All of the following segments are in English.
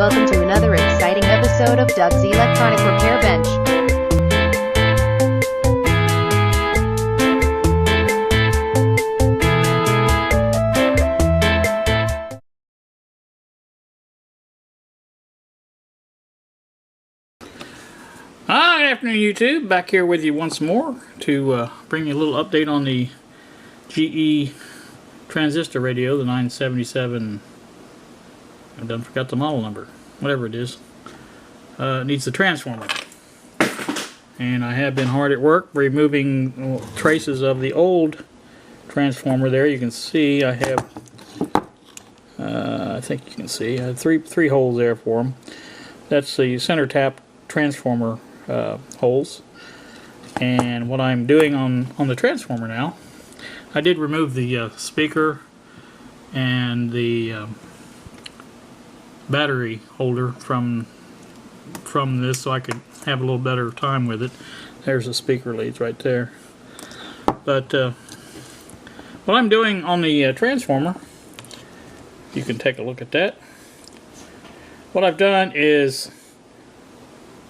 Welcome to another exciting episode of Doug's Electronic Repair Bench. Hi, good afternoon YouTube. Back here with you once more to bring you a little update on the GE transistor radio, the 977. I done forgot the model number, whatever it is. It needs the transformer, and I have been hard at work removing traces of the old transformer. There you can see I have I think you can see I have three holes there for them. That's the center tap transformer holes. And what I'm doing on the transformer now, I did remove the speaker and the battery holder from this so I could have a little better time with it. There's the speaker leads right there. But what I'm doing on the transformer, you can take a look at that. What I've done is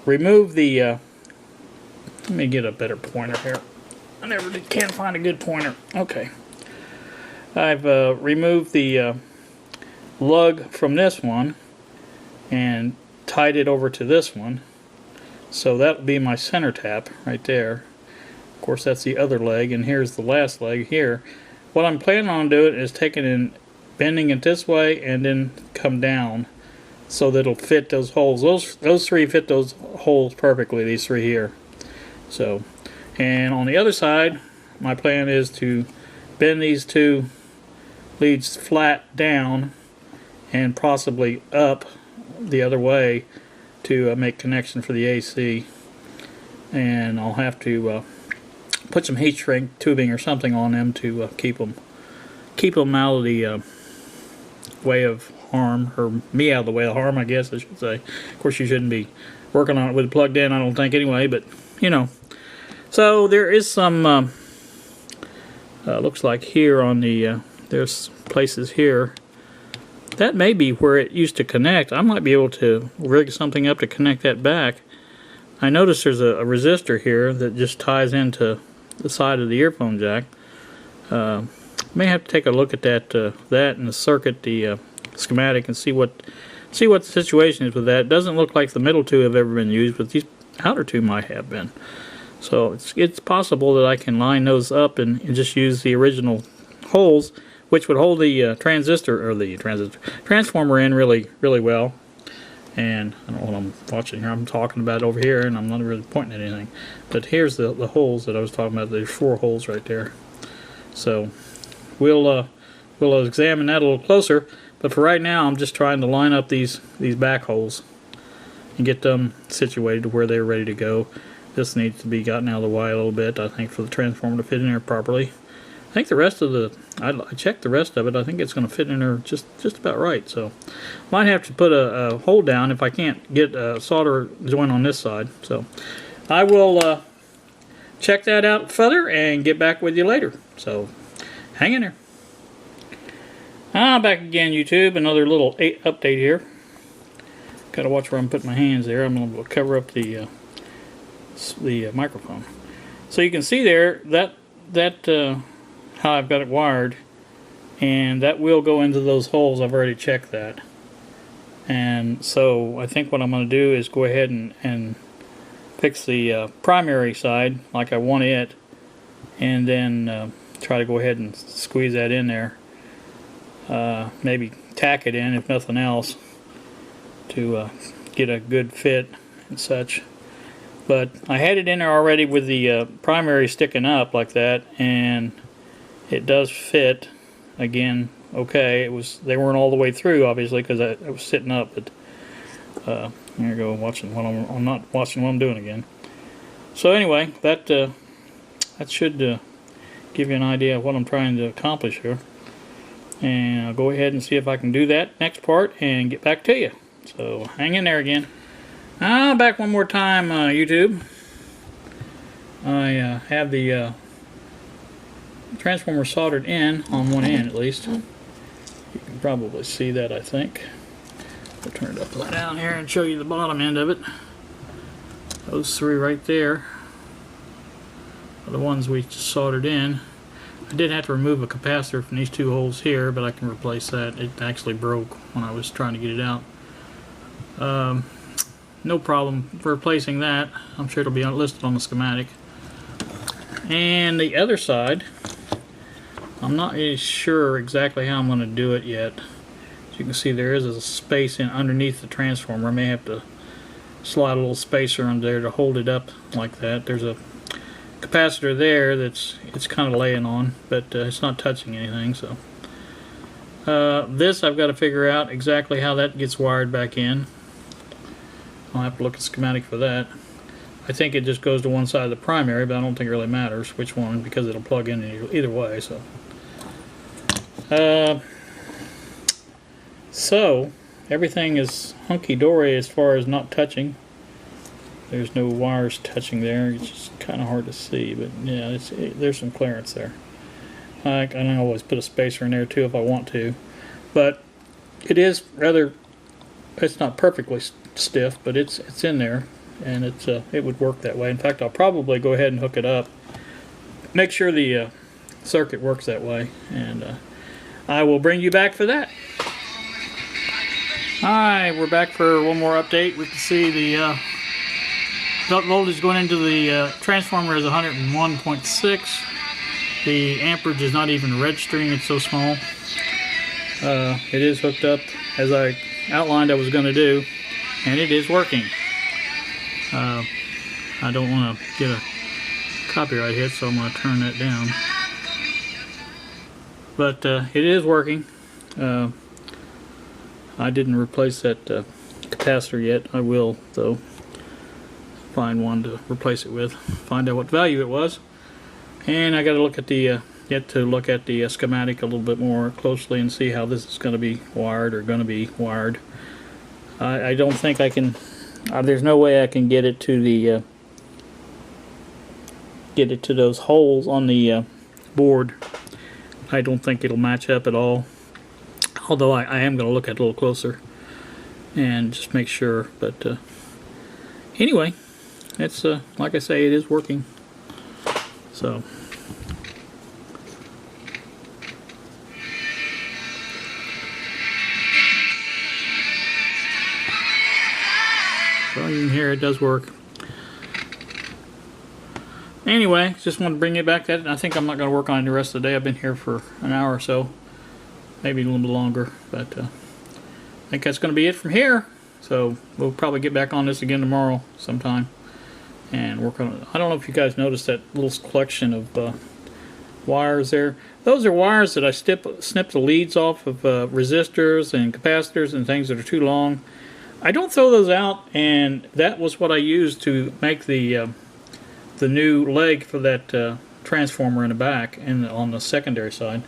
remove the let me get a better pointer here. I can't find a good pointer. Okay. I've removed the lug from this one and tied it over to this one. So that'll be my center tap right there. Of course, that's the other leg, and here's the last leg here. What I'm planning on doing is taking and bending it this way and then come down so that it'll fit those holes. Those three fit those holes perfectly, these three here. So, and on the other side, my plan is to bend these two leads flat down and possibly up the other way to make connection for the AC. And I'll have to put some heat shrink tubing or something on them to keep them out of the way of harm, or me out of the way of harm, I guess I should say. Of course, you shouldn't be working on it with it plugged in, I don't think, anyway, but you know. So there is some looks like here on the there's places here that may be where it used to connect. I might be able to rig something up to connect that back. I noticed there's a resistor here that just ties into the side of the earphone jack. May have to take a look at that and the circuit, the schematic, and see what the situation is with that. It doesn't look like the middle two have ever been used, but these outer two might have been. So it's possible that I can line those up and just use the original holes, which would hold the transformer in really well. And I don't know what I'm watching here. I'm talking about it over here, and I'm not really pointing at anything. But here's the holes that I was talking about. There's 4 holes right there. So we'll examine that a little closer. But for right now, I'm just trying to line up these back holes and get them situated to where they're ready to go. This needs to be gotten out of the way a little bit, I think, for the transformer to fit in there properly. I think the rest of I checked the rest of it. I think it's going to fit in there just about right. So might have to put a hole down if I can't get a solder joint on this side. So I will check that out further and get back with you later. So hang in there. Back again, YouTube. Another little update here. Got to watch where I'm putting my hands there. I'm going to cover up the microphone. So you can see there that how I've got it wired, and that will go into those holes. I've already checked that. And so I think what I'm going to do is go ahead and fix the primary side like I want it, and then try to go ahead and squeeze that in there. Maybe tack it in if nothing else to get a good fit and such. But I had it in there already with the primary sticking up like that, and it does fit again. Okay, they weren't all the way through, obviously, because I was sitting up. But there you go, watching what I'm not watching what I'm doing again. So anyway, that should give you an idea of what I'm trying to accomplish here. And I'll go ahead and see if I can do that next part and get back to you. So hang in there again. Back one more time, YouTube. I have the transformer soldered in on one end, at least. You can probably see that, I think. I'll turn it upside down here and show you the bottom end of it. Those three right there are the ones we soldered in. I did have to remove a capacitor from these two holes here, but I can replace that. It actually broke when I was trying to get it out. No problem for replacing that. I'm sure it'll be listed on the schematic. And the other side, I'm not really sure exactly how I'm going to do it yet. As you can see, there is a space in underneath the transformer. I may have to slide a little spacer under there to hold it up like that. There's a capacitor there that's kind of laying on, but it's not touching anything. So this I've got to figure out exactly how that gets wired back in. I'll have to look at the schematic for that. I think it just goes to one side of the primary, but I don't think it really matters which one because it'll plug in either way. So everything is hunky-dory as far as not touching. There's no wires touching there. It's just kind of hard to see, but yeah, there's some clearance there. I can always put a spacer in there too if I want to, but it is rather. It's not perfectly stiff, but it's in there, and it would work that way. In fact, I'll probably go ahead and hook it up. Make sure the circuit works that way, and I will bring you back for that. Alright, we're back for one more update. We can see the voltage going into the transformer is 101.6. The amperage is not even registering, it's so small. It is hooked up as I outlined I was going to do, and it is working. I don't want to get a copyright hit, so I'm going to turn that down. But it is working. I didn't replace that capacitor yet. I will, though. Find one to replace it with. Find out what value it was. And I got to look at the schematic a little bit more closely and see how this is going to be wired or going to be wired. I don't think I can. There's no way I can get it to the those holes on the board. I don't think it'll match up at all. Although I am going to look at it a little closer and just make sure. But anyway, it's like I say, it is working. So. So you can hear it does work. Anyway, just wanted to bring you back that. I think I'm not going to work on it the rest of the day. I've been here for an hour or so, maybe a little bit longer, but I think that's going to be it from here. So we'll probably get back on this again tomorrow sometime and work on it. I don't know if you guys noticed that little collection of wires there. Those are wires that I snip the leads off of resistors and capacitors and things that are too long. I don't throw those out, and that was what I used to make the new leg for that transformer in the back and on the secondary side.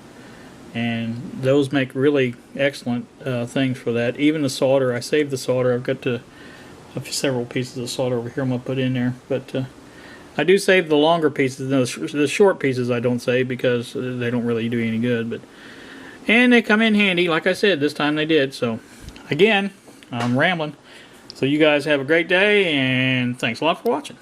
And those make really excellent things for that. Even the solder, I saved the solder. I've got several pieces of solder over here I'm going to put in there. But I do save the longer pieces. The short pieces I don't save because they don't really do any good. And they come in handy. Like I said, this time they did. So again, I'm rambling. So you guys have a great day, and thanks a lot for watching.